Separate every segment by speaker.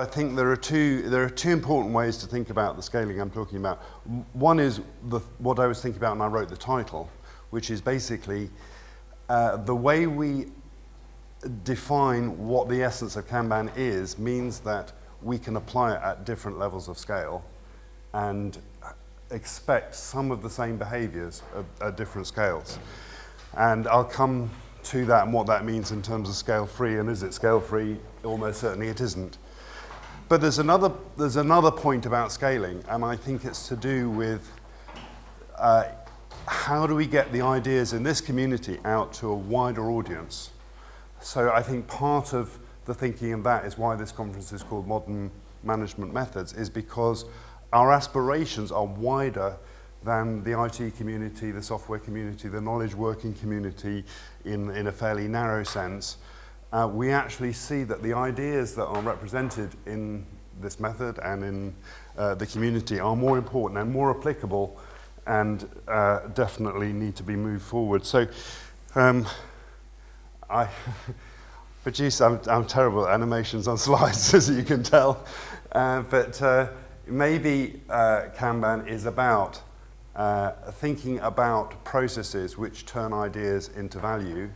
Speaker 1: I think there are two important ways to think about the scaling I'm talking about. One is what I was thinking about when I wrote the title, which is basically the way we define what the essence of Kanban is means that we can apply it at different levels of scale and expect some of the same behaviors at different scales. And I'll come to that and what that means in terms of scale free, and is it scale free? Almost certainly it isn't. But there's another point about scaling, and I think it's to do with how do we get the ideas in this community out to a wider audience. So I think part of the thinking in that is why this conference is called Modern Management Methods, is because our aspirations are wider than the IT community, the software community, the knowledge working community in a fairly narrow sense. We actually see that the ideas that are represented in this method and in the community are more important and more applicable and definitely need to be moved forward. So I produce, I'm terrible at animations on slides, as you can tell, but maybe Kanban is about thinking about processes which turn ideas into value.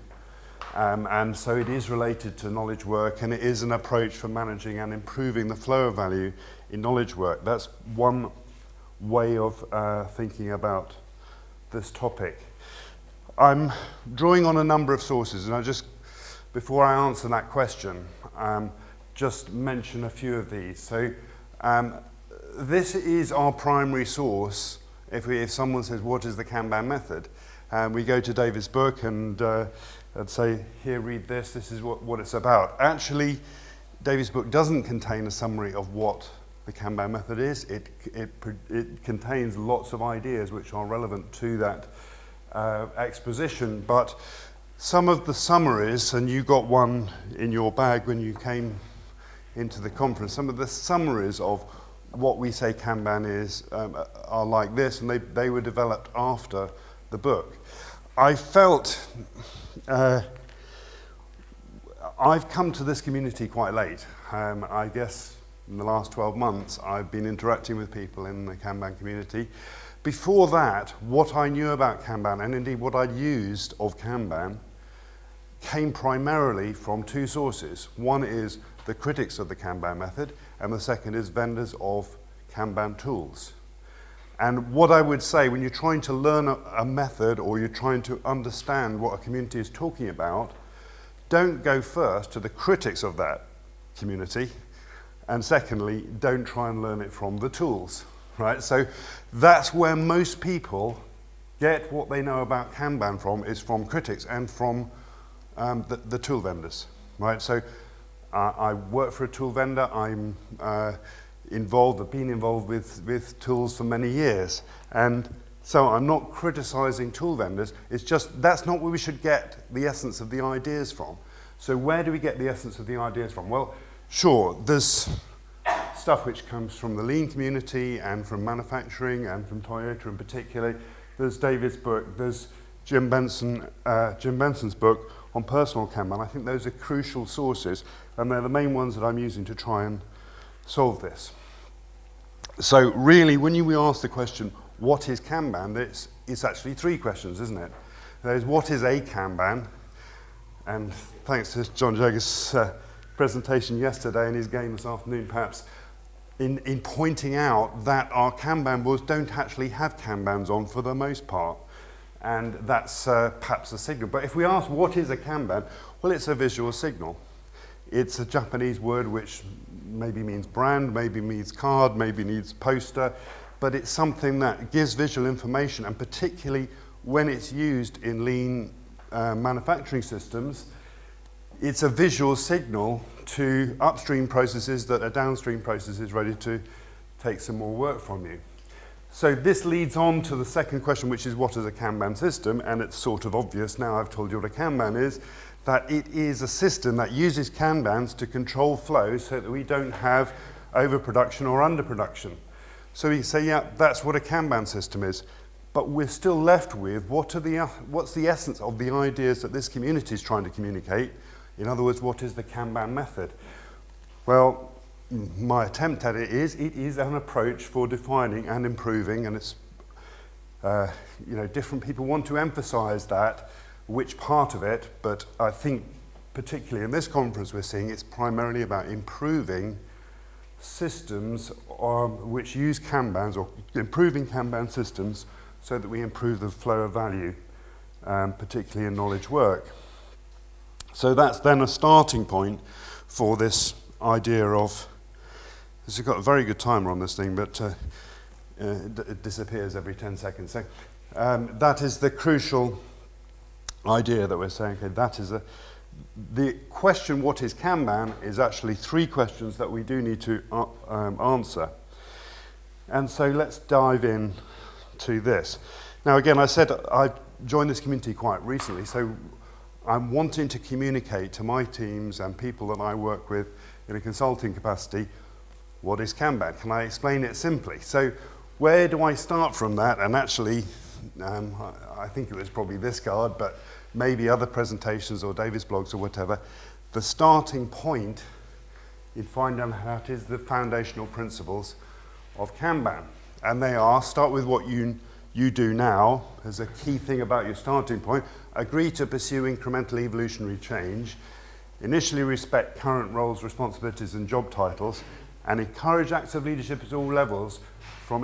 Speaker 1: And so it is related to knowledge work, and it is an approach for managing and improving the flow of value in knowledge work. That's one way of thinking about this topic. I'm drawing on a number of sources, and before I answer that question, just mention a few of these. So this is our primary source. If someone says, what is the Kanban method? We go to David's book and say, here, read this. This is what it's about. Actually, David's book doesn't contain a summary of what the Kanban method is. It contains lots of ideas which are relevant to that exposition. But some of the summaries, and you got one in your bag when you came into the conference, some of the summaries of what we say Kanban is are like this, and they were developed after the book. I felt I've come to this community quite late. I guess in the last 12 months I've been interacting with people in the Kanban community. Before that, what I knew about Kanban, and indeed what I'd used of Kanban, came primarily from two sources. One is the critics of the Kanban method, and the second is vendors of Kanban tools. And what I would say, when you're trying to learn a method or you're trying to understand what a community is talking about, don't go first to the critics of that community, and secondly, don't try and learn it from the tools, right? So that's where most people get what they know about Kanban from, is from critics and from the tool vendors, right? So I work for a tool vendor. I'm I've been involved with tools for many years. And so I'm not criticizing tool vendors. It's just, that's not where we should get the essence of the ideas from. So where do we get the essence of the ideas from? Well, sure, there's stuff which comes from the lean community and from manufacturing and from Toyota in particular. There's David's book, there's Jim Benson's book on personal Kanban. I think those are crucial sources, and they're the main ones that I'm using to try and solve this. So really, when we ask the question, what is Kanban, it's actually three questions, isn't it? There's what is a Kanban, and thanks to John Jagger's presentation yesterday and his game this afternoon, perhaps, in pointing out that our Kanban boards don't actually have Kanbans on for the most part. And that's perhaps a signal. But if we ask what is a Kanban, well, it's a visual signal. It's a Japanese word which maybe means brand, maybe means card, maybe means poster, but it's something that gives visual information, and particularly when it's used in lean manufacturing systems, it's a visual signal to upstream processes that are downstream processes ready to take some more work from you. So this leads on to the second question, which is what is a Kanban system? And it's sort of obvious now I've told you what a Kanban is, that it is a system that uses Kanbans to control flow so that we don't have overproduction or underproduction. So we say, yeah, that's what a Kanban system is. But we're still left with what's the essence of the ideas that this community is trying to communicate? In other words, what is the Kanban method? Well, my attempt at it is an approach for defining and improving, and it's, different people want to emphasize that, which part of it, but I think particularly in this conference we're seeing it's primarily about improving systems which use Kanbans, or improving Kanban systems so that we improve the flow of value, particularly in knowledge work. So that's then a starting point for this idea of, this has got a very good timer on this thing, but it disappears every 10 seconds. So that is the crucial idea that we're saying, okay, that is the question, what is Kanban, is actually three questions that we do need to answer. And so let's dive in to this. Now again, I said I joined this community quite recently, so I'm wanting to communicate to my teams and people that I work with in a consulting capacity, what is Kanban? Can I explain it simply? So where do I start from that? And actually, I think it was probably this card, but maybe other presentations or David's blogs or whatever, the starting point in finding out is the foundational principles of Kanban. And they are, start with what you do now as a key thing about your starting point, agree to pursue incremental evolutionary change, initially respect current roles, responsibilities and job titles, and encourage active leadership at all levels from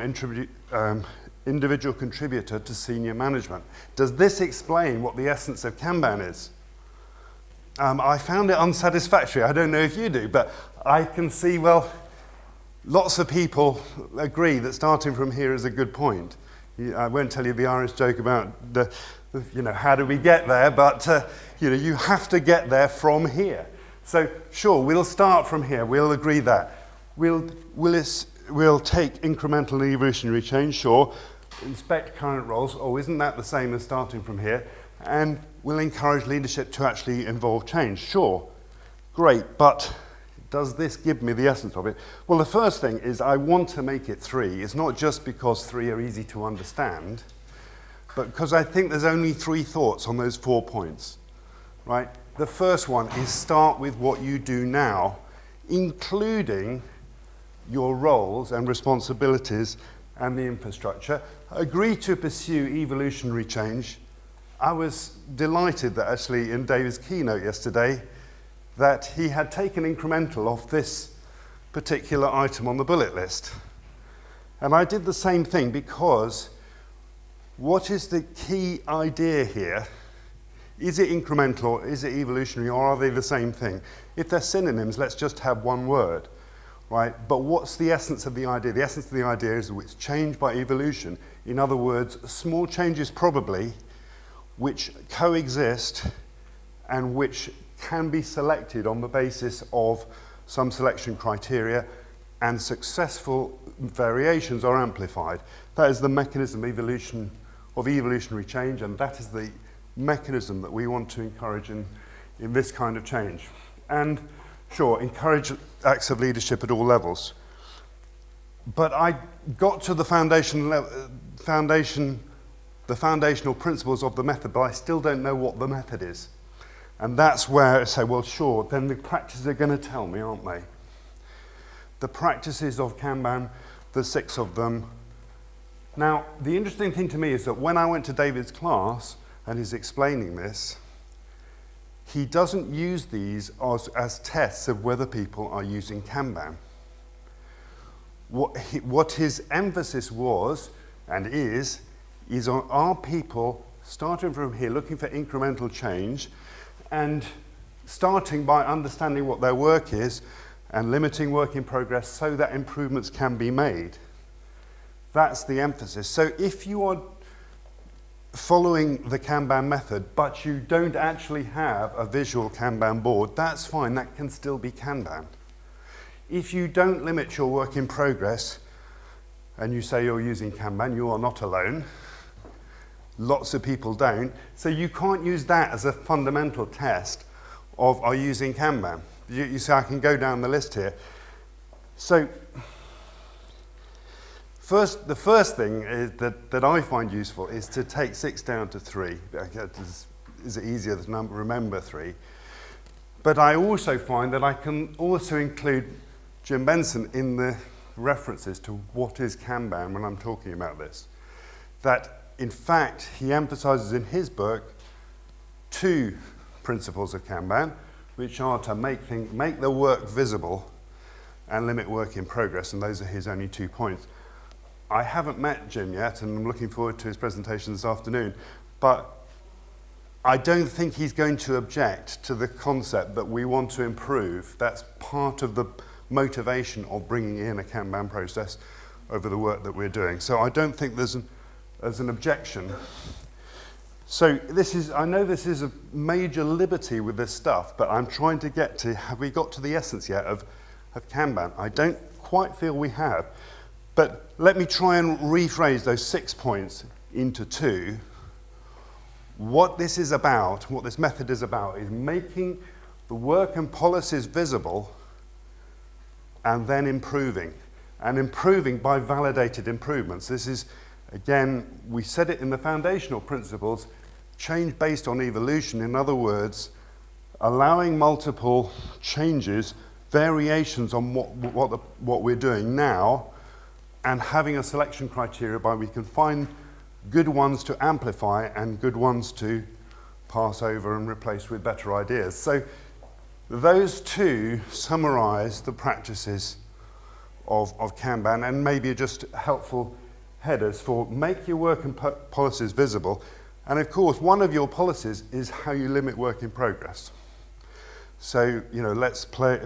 Speaker 1: individual contributor to senior management. Does this explain what the essence of Kanban is? I found it unsatisfactory. I don't know if you do, but I can see, well, lots of people agree that starting from here is a good point. I won't tell you the Irish joke about how do we get there, but you have to get there from here. So sure, we'll start from here. We'll agree that. We'll take incremental evolutionary change, sure. Inspect current roles, isn't that the same as starting from here? And we'll encourage leadership to actually involve change, sure. Great, but does this give me the essence of it? Well, the first thing is I want to make it three. It's not just because three are easy to understand, but because I think there's only three thoughts on those 4 points, right? The first one is start with what you do now, including your roles and responsibilities and the infrastructure. Agree to pursue evolutionary change. I was delighted that actually in David's keynote yesterday that he had taken incremental off this particular item on the bullet list. And I did the same thing because what is the key idea here? Is it incremental or is it evolutionary, or are they the same thing? If they're synonyms, let's just have one word. Right? But what's the essence of the idea? The essence of the idea is it's change by evolution. In other words, small changes probably, which coexist and which can be selected on the basis of some selection criteria, and successful variations are amplified. That is the mechanism of evolutionary change, and that is the mechanism that we want to encourage in this kind of change. And sure, encourage acts of leadership at all levels. But I got to the foundational principles of the method, but I still don't know what the method is. And that's where I say, well, sure, then the practices are going to tell me, aren't they? The practices of Kanban, the 6 of them. Now, the interesting thing to me is that when I went to David's class and he's explaining this, he doesn't use these as tests of whether people are using Kanban. What his emphasis was and is on are people starting from here looking for incremental change and starting by understanding what their work is and limiting work in progress so that improvements can be made. That's the emphasis. So if you are following the Kanban method, but you don't actually have a visual Kanban board, that's fine, that can still be Kanban. If you don't limit your work in progress and you say you're using Kanban, you are not alone. Lots of people don't. So you can't use that as a fundamental test of are you using Kanban. You say I can go down the list here. So the first thing is that I find useful is to take 6 down to 3. Is it easier to remember 3? But I also find that I can also include Jim Benson in the references to what is Kanban when I'm talking about this. That, in fact, he emphasizes in his book 2 principles of Kanban, which are to make the work visible and limit work in progress, and those are his only 2 points. I haven't met Jim yet, and I'm looking forward to his presentation this afternoon, but I don't think he's going to object to the concept that we want to improve. That's part of the motivation of bringing in a Kanban process over the work that we're doing. So I don't think there's an objection. So I know this is a major liberty with this stuff, but I'm trying to get to, have we got to the essence yet of Kanban? I don't quite feel we have. But let me try and rephrase those 6 points into 2. What this is about, what this method is about, is making the work and policies visible and then improving. And improving by validated improvements. This is, again, we said it in the foundational principles, change based on evolution. In other words, allowing multiple changes, variations on what we're doing now, and having a selection criteria by we can find good ones to amplify and good ones to pass over and replace with better ideas. So those 2 summarize the practices of Kanban, and maybe just helpful headers for make your work and policies visible. And of course, one of your policies is how you limit work in progress. So, let's play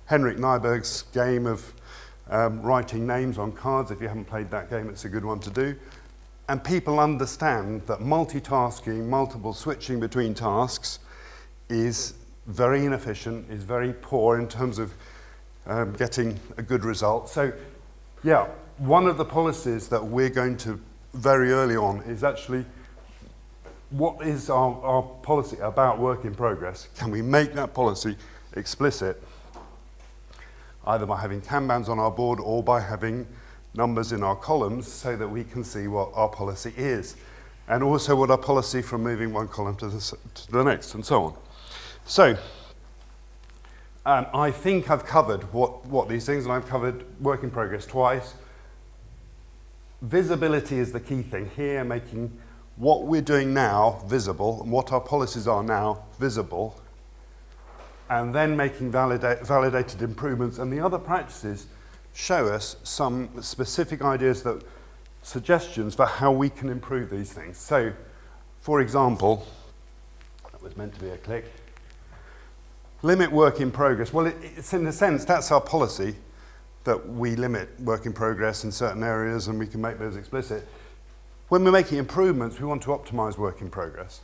Speaker 1: Henrik Nyberg's game of writing names on cards. If you haven't played that game, it's a good one to do. And people understand that multitasking, multiple switching between tasks is very inefficient, is very poor in terms of getting a good result. So, yeah, one of the policies that we're going to very early on is actually what is our policy about work in progress? Can we make that policy explicit, either by having Kanbans on our board or by having numbers in our columns so that we can see what our policy is, and also what our policy from moving one column to the next, and so on. So, I think I've covered what these things, and I've covered work in progress twice. Visibility is the key thing here, making what we're doing now visible, and what our policies are now visible, and then making validated improvements. And the other practices show us some specific ideas, suggestions for how we can improve these things. So, for example, that was meant to be a click. Limit work in progress. Well, it's in a sense, that's our policy, that we limit work in progress in certain areas, and we can make those explicit. When we're making improvements, we want to optimize work in progress.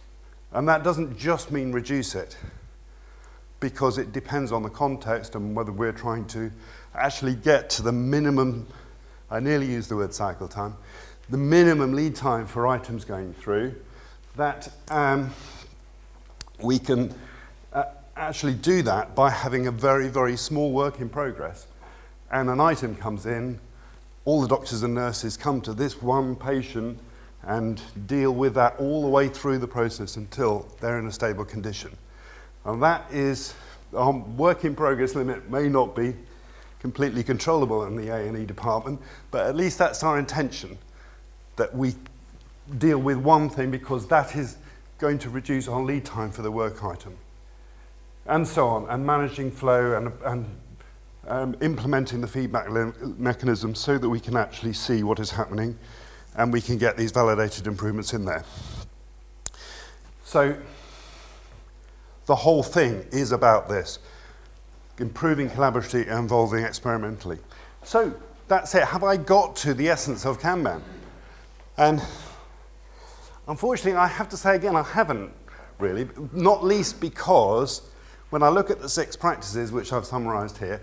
Speaker 1: And that doesn't just mean reduce it, because it depends on the context and whether we're trying to actually get to the minimum, I nearly used the word cycle time, the minimum lead time for items going through, that we can actually do that by having a very, very small work in progress. And an item comes in, all the doctors and nurses come to this one patient and deal with that all the way through the process until they're in a stable condition. And that is, our work in progress limit may not be completely controllable in the A&E department, but at least that's our intention, that we deal with one thing because that is going to reduce our lead time for the work item. And so on, and managing flow and implementing the feedback mechanism so that we can actually see what is happening and we can get these validated improvements in there. So the whole thing is about this, improving collaboratively and evolving experimentally. So that's it. Have I got to the essence of Kanban? And unfortunately, I have to say again, I haven't really, not least because when I look at the 6 practices, which I've summarized here,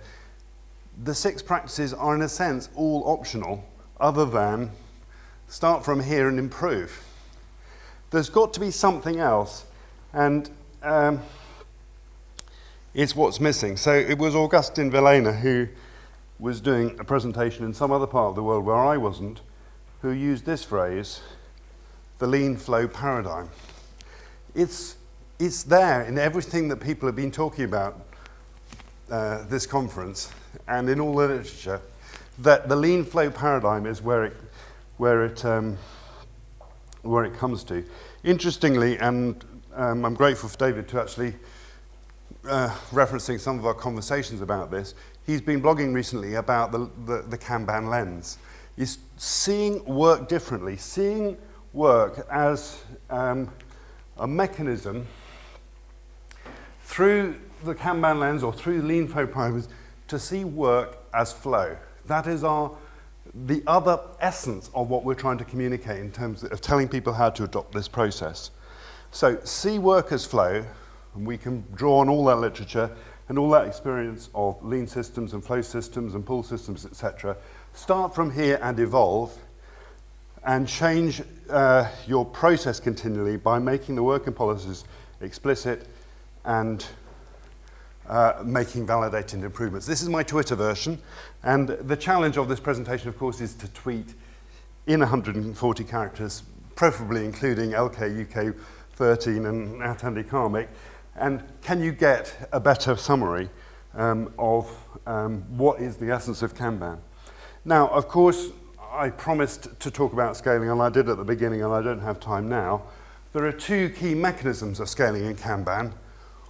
Speaker 1: the 6 practices are in a sense all optional, other than start from here and improve. There's got to be something else, and it's what's missing. So it was Augustin Villena who was doing a presentation in some other part of the world where I wasn't, who used this phrase, the lean flow paradigm. It's there in everything that people have been talking about this conference and in all the literature that the lean flow paradigm is where it comes to. Interestingly, and I'm grateful for David to actually referencing some of our conversations about this. He's been blogging recently about the Kanban lens. He's seeing work differently, seeing work as a mechanism through the Kanban lens or through lean flow paradigms to see work as flow. That is the other essence of what we're trying to communicate in terms of telling people how to adopt this process. So see work as flow, and we can draw on all that literature and all that experience of lean systems and flow systems and pull systems, etc. Start from here and evolve and change your process continually by making the working policies explicit and making validated improvements. This is my Twitter version, and the challenge of this presentation, of course, is to tweet in 140 characters, preferably including LKUK13 and attendee Carmichael. And can you get a better summary of what is the essence of Kanban? Now, of course, I promised to talk about scaling, and I did at the beginning, and I don't have time now. There are two key mechanisms of scaling in Kanban,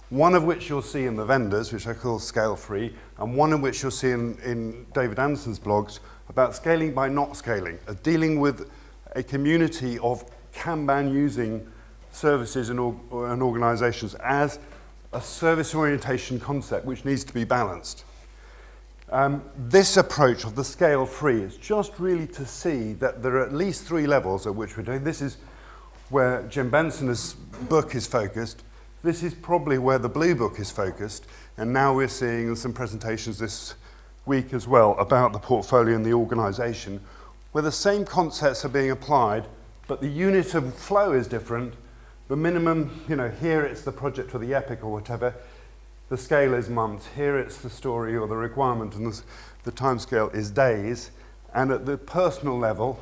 Speaker 1: one of which you'll see in the vendors, which I call scale-free, and one of which you'll see in David Anderson's blogs about scaling by not scaling, dealing with a community of Kanban using services and organizations as a service orientation concept which needs to be balanced. This approach of the scale-free is just really to see that there are at least three levels at which we're doing. This is where Jim Benson's book is focused. This is probably where the Blue Book is focused, and now we're seeing some presentations this week as well about the portfolio and the organization, where the same concepts are being applied, but the unit of flow is different. The minimum, here it's the project or the epic or whatever. The scale is months. Here it's the story or the requirement, and the time scale is days. And at the personal level,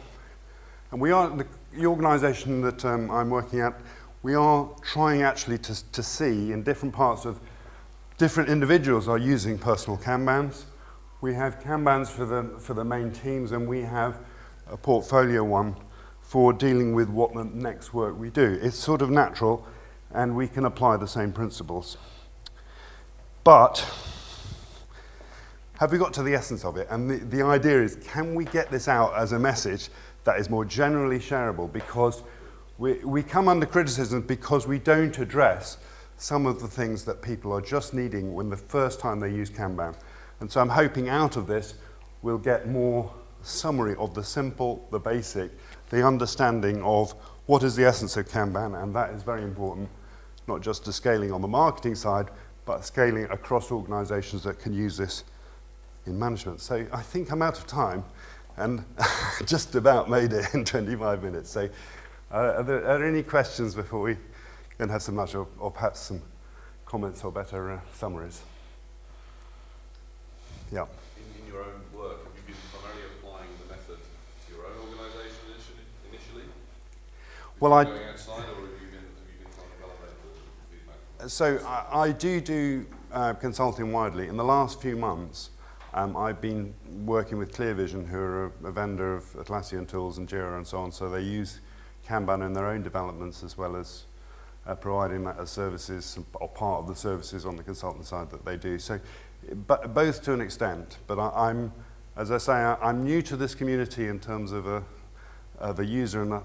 Speaker 1: and we are, the organization that I'm working at, we are trying actually to see in different parts of different individuals are using personal Kanbans. We have Kanbans for the main teams, and we have a portfolio one for dealing with what the next work we do. It's sort of natural, and we can apply the same principles. But have we got to the essence of it? And the idea is, can we get this out as a message that is more generally shareable? Because we come under criticism because we don't address some of the things that people are just needing when the first time they use Kanban. And so I'm hoping out of this we'll get more summary of the simple, the basic, the understanding of what is the essence of Kanban, and that is very important, not just to scaling on the marketing side, but scaling across organizations that can use this in management. So I think I'm out of time, and just about made it in 25 minutes. So are there any questions before we then have some lunch, or perhaps some comments or better summaries? Yeah.
Speaker 2: In your own work, have you been primarily applying the method to your own organisation initially?
Speaker 1: Well,
Speaker 2: going outside, or have you been trying to validate the feedback?
Speaker 1: So I do consulting widely. In the last few months, I've been working with Clear Vision, who are a vendor of Atlassian tools and Jira and so on. So they use Kanban in their own developments as well as providing that as services or part of the services on the consultant side that they do. So, but both to an extent. But I'm, as I say, I'm new to this community in terms of a user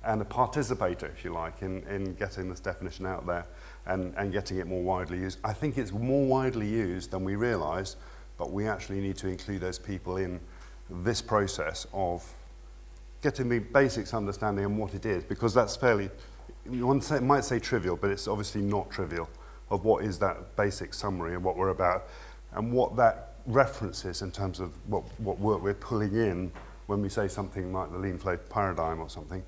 Speaker 1: and a participator, if you like, in getting this definition out there and getting it more widely used. I think it's more widely used than we realise, but we actually need to include those people in this process of getting the basics understanding on what it is, because that's fairly, one might say trivial, but it's obviously not trivial, of what is that basic summary and what we're about, and what that references in terms of what work we're pulling in when we say something like the lean flow paradigm or something.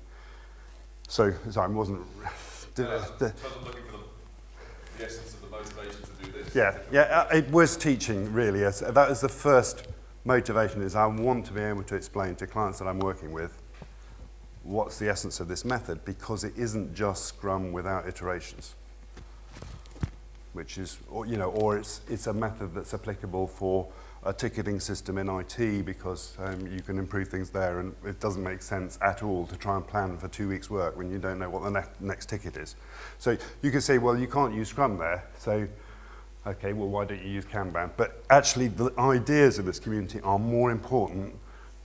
Speaker 1: So, sorry, I wasn't...
Speaker 2: I was looking for the essence of the motivation to do this.
Speaker 1: Yeah, it was teaching, really. That was the first motivation, is I want to be able to explain to clients that I'm working with what's the essence of this method, because it isn't just Scrum without iterations. which is, or it's a method that's applicable for a ticketing system in IT because you can improve things there, and it doesn't make sense at all to try and plan for 2 weeks' work when you don't know what the next ticket is. So you can say, well, you can't use Scrum there, so okay, well, why don't you use Kanban? But actually, the ideas of this community are more important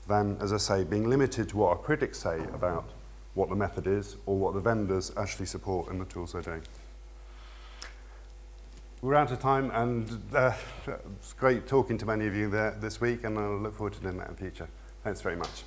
Speaker 1: than, as I say, being limited to what our critics say about what the method is or what the vendors actually support in the tools they're doing. We're out of time, and it's great talking to many of you there this week, and I look forward to doing that in the future. Thanks very much.